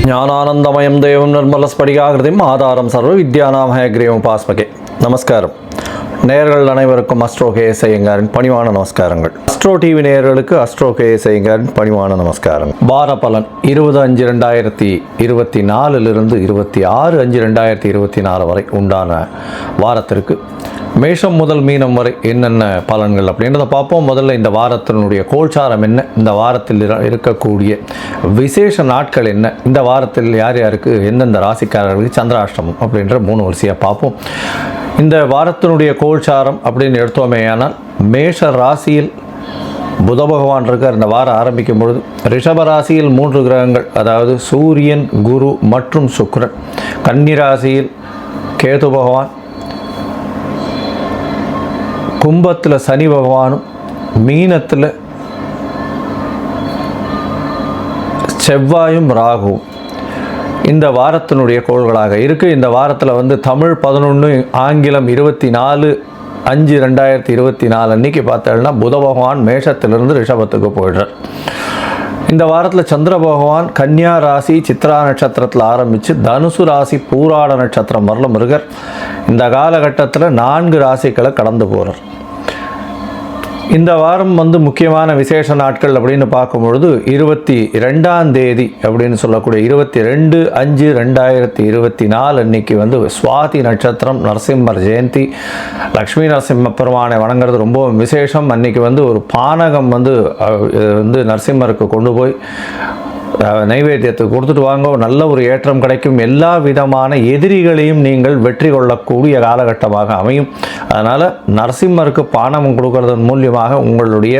ஞானானந்தமயம் தேவம் நிர்மலஸ்படிகாகிருதிம் ஆதாரம் சர்வ வித்யானாம் ஹயக்ரீவம் உபாஸ்மகே. நமஸ்காரம். நேயர்கள் அனைவருக்கும் அஸ்ட்ரோ கேஎஸ் ஐயங்காரின் பணிவான நமஸ்காரங்கள். அஸ்ட்ரோ டிவி நேயர்களுக்கு அஸ்ட்ரோ கேஎஸ் ஐயங்காரின் பணிவான நமஸ்காரங்கள். வார பலன் 20/5/2024 26/5/2024 வரை உண்டான வாரத்திற்கு மேஷம் முதல் மீனம் வரை என்னென்ன பலன்கள் அப்படின்றத பார்ப்போம். முதல்ல இந்த வாரத்தினுடைய கோல்சாரம் என்ன, இந்த வாரத்தில் இருக்கக்கூடிய விசேஷ நாட்கள் என்ன, இந்த வாரத்தில் யார் யாருக்கு எந்தெந்த ராசிக்காரர்களுக்கு சந்திராஷ்டமம் அப்படின்ற 3 வரிசையாக பார்ப்போம். இந்த வாரத்தினுடைய கோல்சாரம் அப்படின்னு எடுத்தோமேயானால் மேஷ ராசியில் புத பகவான் இருக்கார். இந்த வாரம் ஆரம்பிக்கும் பொழுது ரிஷப ராசியில் 3 கிரகங்கள், அதாவது சூரியன், குரு மற்றும் சுக்கிரன். கன்னி ராசியில் கேது பகவான், கும்பத்தில் சனி பகவானும், மீனத்தில் செவ்வாயும் ராகுவும் இந்த வாரத்தினுடைய கோள்களாக இருக்குது. இந்த வாரத்தில் தமிழ் 11, ஆங்கிலம் 24/5/2024 அன்றைக்கி பார்த்தோம்னா புத பகவான் மேஷத்திலிருந்து ரிஷபத்துக்கு போயிடுறார். இந்த வாரத்தில் சந்திர பகவான் கன்னியா ராசி சித்ரா நட்சத்திரத்தில் ஆரம்பித்து தனுசு ராசி பூராட நட்சத்திரம் வரலும் இருக்கார். இந்த காலகட்டத்தில் 4 ராசிகளை கடந்து போகிறார். இந்த வாரம் முக்கியமான விசேஷ நாட்கள் அப்படின்னு பார்க்கும்பொழுது 22ஆம் தேதி அப்படின்னு சொல்லக்கூடிய 22/5/2024 அன்னைக்கு சுவாதி நட்சத்திரம், நரசிம்மர் ஜெயந்தி, லக்ஷ்மி நரசிம்ம பெருமானை வணங்குறது ரொம்ப விசேஷம். அன்னைக்கு ஒரு பானகம் நரசிம்மருக்கு கொண்டு போய் நைவேத்தியத்துக்கு கொடுத்துட்டு வாங்க, நல்ல ஒரு ஏற்றம் கிடைக்கும். எல்லா விதமான எதிரிகளையும் நீங்கள் வெற்றி கொள்ளக்கூடிய காலகட்டமாக அமையும். அதனால் நரசிம்மருக்கு பானம் கொடுக்கறதன் மூலியமாக உங்களுடைய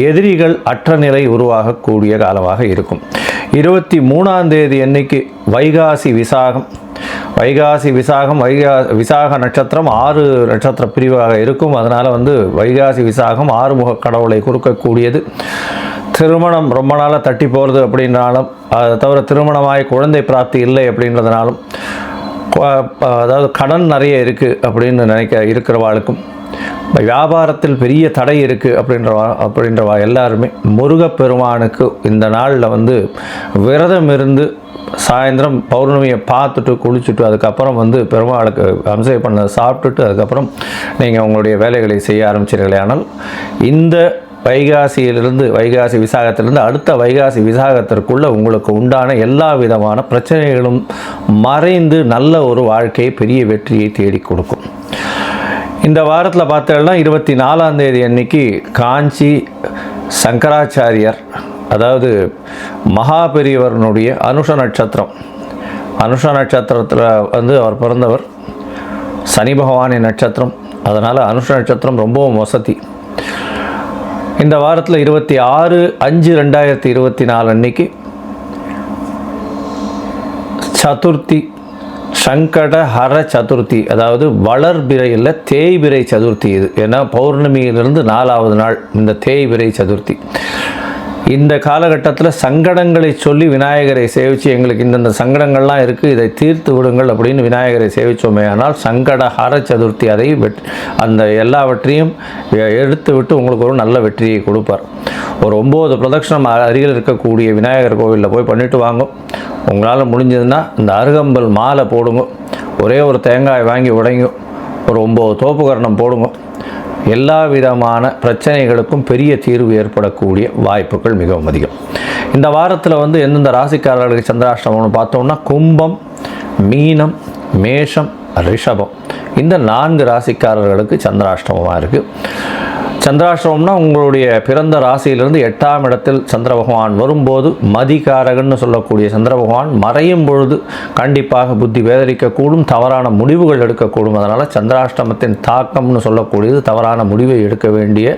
எதிரிகள் அற்ற நிலை உருவாகக்கூடிய காலமாக இருக்கும். 23ஆம் தேதி அன்னைக்கு வைகாசி விசாகம். விசாக நட்சத்திரம் 6 நட்சத்திர பிரிவாக இருக்கும். அதனால் வைகாசி விசாகம் ஆறுமுக கடவுளை கொடுக்கக்கூடியது. திருமணம் ரொம்ப நாளாக தட்டி போகிறது அப்படின்னாலும், அதை தவிர திருமணமாகி குழந்தை பிராப்தி இல்லை அப்படின்றதுனாலும், அதாவது கடன் நிறைய இருக்குது அப்படின்னு இருக்கிறவாளுக்கும், வியாபாரத்தில் பெரிய தடை இருக்குது அப்படின்றவா எல்லாருமே முருகப்பெருமானுக்கு இந்த நாளில் விரதம் இருந்து சாயந்தரம் பௌர்ணமியை பார்த்துட்டு குளிச்சுட்டு அதுக்கப்புறம் பெருமாளுக்கு அம்சை பண்ண சாப்பிட்டுட்டு அதுக்கப்புறம் நீங்கள் உங்களுடைய வேலைகளை செய்ய ஆரம்பிச்சிருங்களே. ஆனால் இந்த வைகாசி விசாகத்திலிருந்து அடுத்த வைகாசி விசாகத்திற்குள்ளே உங்களுக்கு உண்டான எல்லா விதமான பிரச்சனைகளும் மறைந்து நல்ல ஒரு வாழ்க்கையை, பெரிய வெற்றியை தேடி கொடுக்கும். இந்த வாரத்தில் பார்த்தோம்னா 24ஆம் தேதி அன்னைக்கு காஞ்சி சங்கராச்சாரியர், அதாவது மகாபெரியவரனுடைய அனுஷ நட்சத்திரத்தில் அவர் பிறந்தவர். சனி பகவானின் நட்சத்திரம், அதனால் அனுஷ நட்சத்திரம் ரொம்பவும் வசதி. இந்த வாரத்தில் 26/5/2024 அன்னைக்கு சதுர்த்தி, சங்கடஹர சதுர்த்தி, அதாவது வளர்பிறை இல்லை தேய்பிறை சதுர்த்தி. இது ஏன்னா பௌர்ணமியிலிருந்து 4ஆவது நாள் இந்த தேய்பிறை சதுர்த்தி. இந்த காலகட்டத்தில் சங்கடங்களை சொல்லி விநாயகரை சேவித்து, எங்களுக்கு இந்தந்த சங்கடங்கள்லாம் இருக்குது, இதை தீர்த்து விடுங்கள் அப்படின்னு விநாயகரை சேவித்தோமே ஆனால் சங்கடஹர சதுர்த்தி அதை அந்த எல்லாவற்றையும் எடுத்து விட்டு உங்களுக்கு ஒரு நல்ல வெற்றியை கொடுப்பார். ஒரு 9 பிரதட்சணம் அருகில் இருக்கக்கூடிய விநாயகர் கோவிலில் போய் பண்ணிட்டு வாங்க. உங்களால் முடிஞ்சதுன்னா இந்த அருகம்பல் மாலை போடுங்க, ஒரே ஒரு தேங்காய் வாங்கி உடைங்க, ஒரு 9 தோப்புக்கரணம் போடுங்க. எல்லா விதமான பிரச்சனைகளுக்கும் பெரிய தீர்வு ஏற்படக்கூடிய வாய்ப்புகள் மிகவும் அதிகம். இந்த வாரத்தில் எந்தெந்த ராசிக்காரர்களுக்கு சந்திராஷ்டமம்னு பார்த்தோம்னா கும்பம், மீனம், மேஷம், ரிஷபம், இந்த 4 ராசிக்காரர்களுக்கு சந்திராஷ்டமமாக இருக்குது. சந்திராஷ்டமம்னா உங்களுடைய பிறந்த ராசியிலிருந்து 8ஆம் இடத்தில் சந்திர பகவான் வரும்போது மதிகாரகன்னு சொல்லக்கூடிய சந்திர பகவான் மறையும் பொழுது கண்டிப்பாக புத்தி வேதரிக்கக்கூடும், தவறான முடிவுகள் எடுக்கக்கூடும். அதனால் சந்திராஷ்டமத்தின் தாக்கம்னு சொல்லக்கூடியது தவறான முடிவை எடுக்கக்கூடிய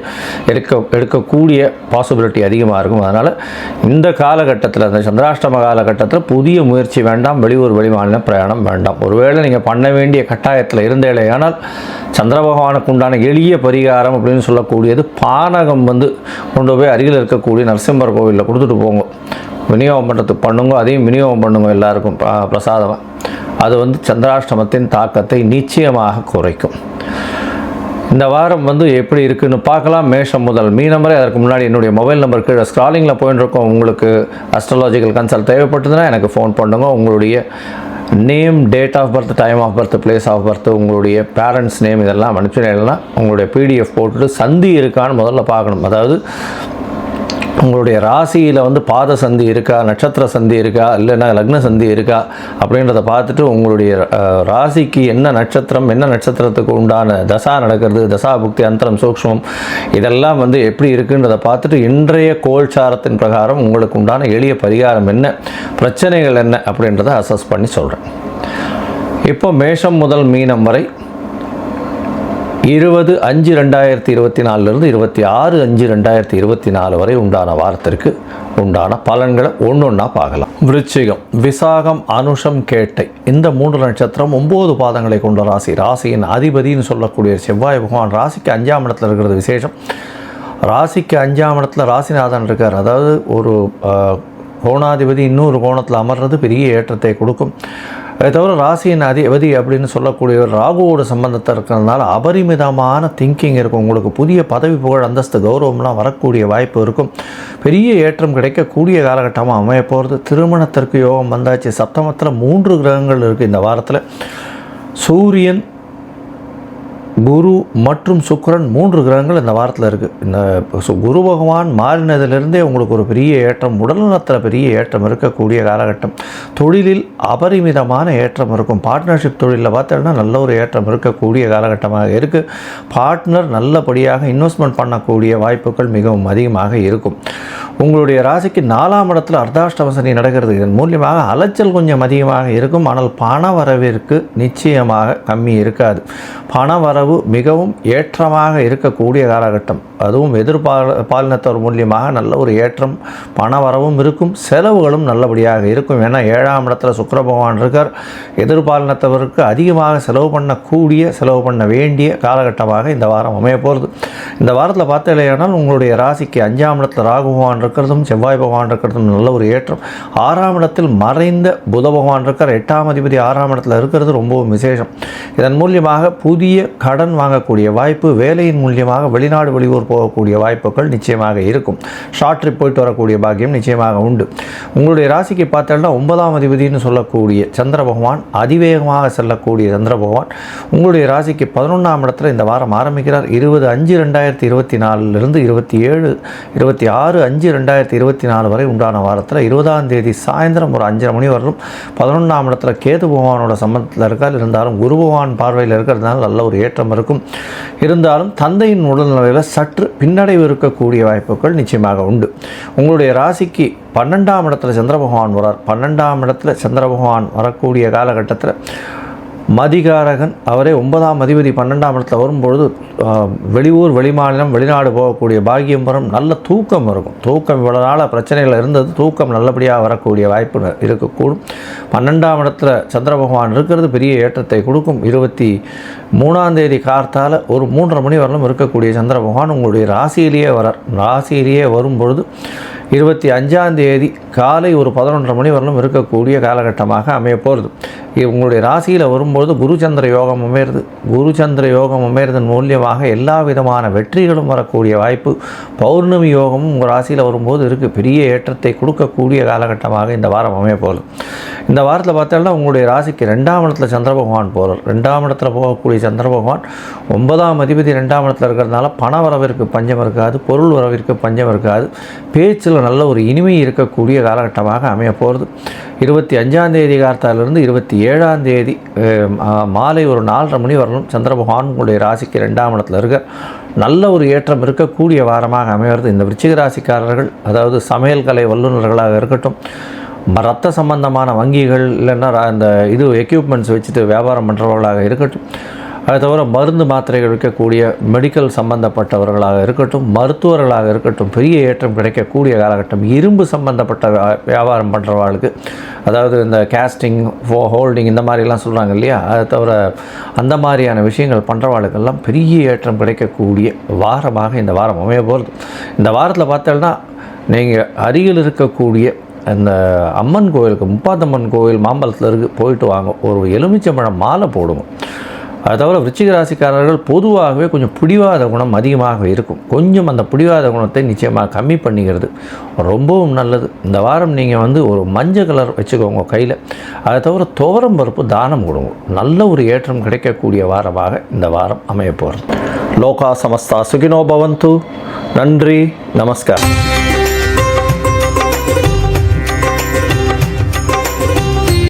பாசிபிலிட்டி அதிகமாக இருக்கும். அதனால் இந்த காலகட்டத்தில், அந்த சந்திராஷ்டம காலகட்டத்தில் புதிய முயற்சி வேண்டாம், வெளியூர் வெளிமாநில பிரயாணம் வேண்டாம். ஒருவேளை நீங்கள் பண்ண வேண்டிய கட்டாயத்தில் இருந்தேலையானால் சந்திர பகவானுக்கு உண்டான எளிய பரிகாரம் அப்படின்னு சொல்லக்கூடியது பானகம் கொண்டு போய் அருகில் இருக்கக்கூடிய நரசிம்மர் கோவிலில் கொடுத்துட்டு போங்க, விநியோகம் பண்ணுறதுக்கு பண்ணுங்க. அதையும் விநியோகம் பண்ணுங்க எல்லாருக்கும் பிரசாதமாக. அது சந்திராஷ்டமத்தின் தாக்கத்தை நிச்சயமாக குறைக்கும். இந்த வாரம் எப்படி இருக்குன்னு பார்க்கலாம். மேஷம் முதல் மீனம் வரை. அதற்கு முன்னாடி என்னுடைய மொபைல் நம்பர் கீழே ஸ்க்ராலிங்கில் போயின்னு இருக்கோம். உங்களுக்கு அஸ்ட்ராலாஜிக்கல் கன்சல்ட் தேவைப்பட்டதுன்னா எனக்கு ஃபோன் பண்ணுங்க. உங்களுடைய name, date of birth, time of birth, place of birth, உங்களுடைய பேரண்ட்ஸ் நேம் இதெல்லாம் அனுப்பிச்சுனா உங்களுடைய பிடிஎஃப் போட்டுட்டு சந்தி இருக்கான்னு முதல்ல பார்க்கணும். அதாவது உங்களுடைய ராசியில் பாத சந்தி இருக்கா, நட்சத்திர சந்தி இருக்கா, இல்லைன்னா லக்ன சந்தி இருக்கா அப்படின்றத பார்த்துட்டு உங்களுடைய ராசிக்கு என்ன நட்சத்திரம், என்ன நட்சத்திரத்துக்கு உண்டான தசா நடக்கிறது, தசா புக்தி அந்தரம் சூக்ஷ்மம் இதெல்லாம் எப்படி இருக்குன்றதை பார்த்துட்டு இன்றைய கோல்சாரத்தின் பிரகாரம் உங்களுக்கு உண்டான எளிய பரிகாரம் என்ன, பிரச்சனைகள் என்ன அப்படின்றத அசஸ் பண்ணி சொல்கிறேன். இப்போ மேஷம் முதல் மீனம் வரை 20/5/2024 26/5/2024 வரை உண்டான வாரத்திற்கு உண்டான பலன்களை ஒன்றொன்னா பார்க்கலாம். விருச்சிகம், விசாகம், அனுஷம், கேட்டை இந்த 3 நட்சத்திரம் 9 பாதங்களை கொண்ட ராசி. ராசியின் அதிபதினு சொல்லக்கூடிய செவ்வாய் பகவான் ராசிக்கு 5ஆம் இடத்துல இருக்கிறது விசேஷம். ராசிக்கு 5ஆம் இடத்துல ராசிநாதன் இருக்கார். அதாவது ஒரு கோணாதிபதி இன்னொரு கோணத்தில் அமர்றது பெரிய ஏற்றத்தை கொடுக்கும். அதை தவிர ராசியின் அதிபதி அப்படின்னு சொல்லக்கூடியவர் ராகுவோட சம்பந்தத்தை இருக்கிறதுனால அபரிமிதமான திங்கிங் இருக்கும். உங்களுக்கு புதிய பதவி, புகழ், அந்தஸ்து, கௌரவம்லாம் வரக்கூடிய வாய்ப்பு இருக்கும். பெரிய ஏற்றம் கிடைக்கக்கூடிய காலகட்டமாக அமைய போகிறது. திருமணத்திற்கு யோகம் வந்தாச்சு. சப்தமத்தில் 3 கிரகங்கள் இருக்குது இந்த வாரத்தில். சூரியன், குரு மற்றும் சுக்கிரன் 3 கிரகங்கள் இந்த வாரத்தில் இருக்குது. இந்த குரு பகவான் மாறினதிலிருந்தே உங்களுக்கு ஒரு பெரிய ஏற்றம், உடல்நலத்தில் பெரிய ஏற்றம் இருக்கக்கூடிய காலகட்டம். தொழிலில் அபரிமிதமான ஏற்றம் இருக்கும். பார்ட்னர்ஷிப் தொழிலில் பார்த்தோன்னா நல்ல ஒரு ஏற்றம் இருக்கக்கூடிய காலகட்டமாக இருக்குது. பார்ட்னர் நல்லபடியாக இன்வெஸ்ட்மெண்ட் பண்ணக்கூடிய வாய்ப்புகள் மிகவும் அதிகமாக இருக்கும். உங்களுடைய ராசிக்கு 4ஆம் இடத்துல அர்த்தாஷ்டம சனி நடக்கிறது. இதன் மூலியமாக அலைச்சல் கொஞ்சம் அதிகமாக இருக்கும். ஆனால் பண வரவிற்கு நிச்சயமாக கம்மி இருக்காது. பண வரவு மிகவும் ஏற்றமாக இருக்கக்கூடிய காலகட்டம். அதுவும் எதிர்பாலினத்தவர் மூலியமாக நல்ல ஒரு ஏற்றம், பண வரவும் இருக்கும், செலவுகளும் நல்லபடியாக இருக்கும். ஏன்னா 7ஆம் இடத்துல சுக்கிர பகவான் இருக்கார். எதிர்பாலினத்தவருக்கு அதிகமாக செலவு பண்ண வேண்டிய காலகட்டமாக இந்த வாரம் அமைய போகிறது. இந்த வாரத்தில் பார்த்தீங்கன்னா உங்களுடைய ராசிக்கு 5ஆம் இடத்துல ராகு பகவான் இருக்கிறதும் செவ்வாய் பகவான் இருக்கிறதும் நல்ல ஒரு ஏற்றம். 6ஆம் இடத்தில் மறைந்த புத பகவான் இருக்கார். 8ஆம் அதிபதி 6ஆம் இடத்துல இருக்கிறது ரொம்பவும் விசேஷம். இதன் மூலியமாக புதிய கடன் வாங்கக்கூடிய வாய்ப்பு, வேலையின் மூலியமாக வெளிநாடு வெளியூர் போகக்கூடிய வாய்ப்புகள் நிச்சயமாக இருக்கும். ஷார்ட் ட்ரிப் போயிட்டு வரக்கூடிய பாக்கியம் நிச்சயமாக உண்டு. உங்களுடைய ராசிக்கு பார்த்தோம்னா 9ஆம் அதிபதினு சொல்லக்கூடிய சந்திர பகவான், அதிவேகமாக செல்லக்கூடிய சந்திர பகவான் உங்களுடைய ராசிக்கு 11ஆம் இடத்துல இந்த வாரம் ஆரம்பிக்கிறார். 20/5/2024 26/5/2024 வரை உண்டான வாரத்தில் 20ஆம் தேதி சாயந்தரம் ஒரு 5:30 மணி வரலும் 11ஆம் இடத்துல கேது பகவானோட சம்பந்தத்தில் இருக்கார். இருந்தாலும் குரு பகவான் பார்வையில் இருக்கிறதுனால நல்ல ஒரு ஏற்றம் இருக்கும். இருந்தாலும் தந்தையின் உடல்நிலையில் சற்று பின்னடைவு இருக்கக்கூடிய வாய்ப்புகள் நிச்சயமாக உண்டு. உங்களுடைய ராசிக்கு 12ஆம் இடத்துல சந்திர பகவான் வரார். 12ஆம் இடத்துல சந்திர பகவான் வரக்கூடிய காலகட்டத்தில் மதிகாரகன் அவரே 9ஆம் அதிபதி 12ஆம் இடத்துல வரும்பொழுது வெளியூர், வெளிமாநிலம், வெளிநாடு போகக்கூடிய பாக்கியம் வரும். நல்ல தூக்கம் இருக்கும். தூக்கம் இவ்வளோ நாள் பிரச்சனைகள் இருந்தது, தூக்கம் நல்லபடியாக வரக்கூடிய வாய்ப்பு இருக்கக்கூடும். 12ஆம் இடத்துல சந்திர பகவான் இருக்கிறது பெரிய ஏற்றத்தை கொடுக்கும். 23ஆம் தேதி கார்த்தால் ஒரு 3:30 மணி வரலும் இருக்கக்கூடிய சந்திர பகவான் உங்களுடைய ராசியிலேயே வரார். ராசியிலேயே வரும்பொழுது 25ஆம் தேதி காலை ஒரு 11:30 மணி வரலும் இருக்கக்கூடிய காலகட்டமாக அமைய போகிறது. உங்களுடைய ராசியில் வரும்போது குருச்சந்திர யோகம் அமையிறது. குருச்சந்திர யோகம் அமையிறதன் மூலியமாக எல்லா விதமான வெற்றிகளும் வரக்கூடிய வாய்ப்பு. பௌர்ணமி யோகமும் உங்கள் ராசியில் வரும்போது இருக்குது. பெரிய ஏற்றத்தை கொடுக்கக்கூடிய காலகட்டமாக இந்த வாரம் அமைய போகிறது. இந்த வாரத்தில் பார்த்தோம்னா உங்களுடைய ராசிக்கு 2ஆம் இடத்துல சந்திர பகவான் போகிறார். 2ஆம் இடத்துல போகக்கூடிய சந்திர பகவான் 9ஆம் அதிபதி 2ஆம் இடத்துல இருக்கிறதுனால பண வரவிற்கு பஞ்சம் இருக்காது, பொருள் வரவிற்கு பஞ்சம் இருக்காது. பேச்சில் நல்ல ஒரு இனிமை இருக்கக்கூடிய காலகட்டமாக அமைய போகிறது. 25ஆம் தேதி காலத்திலிருந்து 27ஆம் தேதி மாலை ஒரு 4:30 மணி வரலும் சந்திர பகவான் உங்களுடைய ராசிக்கு 2ஆம் இடத்துல இருக்க நல்ல ஒரு ஏற்றம் இருக்கக்கூடிய வாரமாக அமைகிறது. இந்த விருச்சிக ராசிக்காரர்கள், அதாவது சமையல் கலை வல்லுநர்களாக இருக்கட்டும், ரத்த சம்பந்தமான வங்கிகள், இல்லைன்னா அந்த எக்யூப்மெண்ட்ஸ் வச்சுட்டு வியாபாரம் பண்ணுறவர்களாக இருக்கட்டும், அதை தவிர மருந்து மாத்திரைகள் விற்கக்கூடிய மெடிக்கல் சம்பந்தப்பட்டவர்களாக இருக்கட்டும், மருத்துவர்களாக இருக்கட்டும், பெரிய ஏற்றம் கிடைக்கக்கூடிய காலகட்டம். இரும்பு சம்பந்தப்பட்ட வியாபாரம் பண்ணுறவர்களுக்கு, அதாவது இந்த கேஸ்டிங், ஹோல்டிங் இந்த மாதிரிலாம் சொல்கிறாங்க இல்லையா, அதை தவிர அந்த மாதிரியான விஷயங்கள் பண்ணுறவர்களுக்கெல்லாம் பெரிய ஏற்றம் கிடைக்கக்கூடிய வாரமாக இந்த வாரம் அமைய போகிறது. இந்த வாரத்தில் பார்த்தோம்னா நீங்கள் அருகில் இருக்கக்கூடிய அந்த அம்மன் கோயிலுக்கு, முப்பாத்தம்மன் கோயில் மாம்பலத்தில் போயிட்டு வாங்க. ஒரு எலுமிச்சம்பழம் மாலை போடுவோம். அதை தவிர விருச்சிக ராசிக்காரர்கள் பொதுவாகவே கொஞ்சம் பிடிவாத குணம் அதிகமாக இருக்கும். கொஞ்சம் அந்த பிடிவாத குணத்தை நிச்சயமாக கம்மி பண்ணிக்கிறது ரொம்பவும் நல்லது. இந்த வாரம் நீங்கள் ஒரு மஞ்சள் கலர் வச்சுக்கோங்க கையில். அதை தவிர துவரம் பருப்பு தானம் கொடுங்க. நல்ல ஒரு ஏற்றம் கிடைக்கக்கூடிய வாரமாக இந்த வாரம் அமைய போகிறது. லோகா சமஸ்தா சுகினோ பவந்து. நன்றி, நமஸ்காரம்.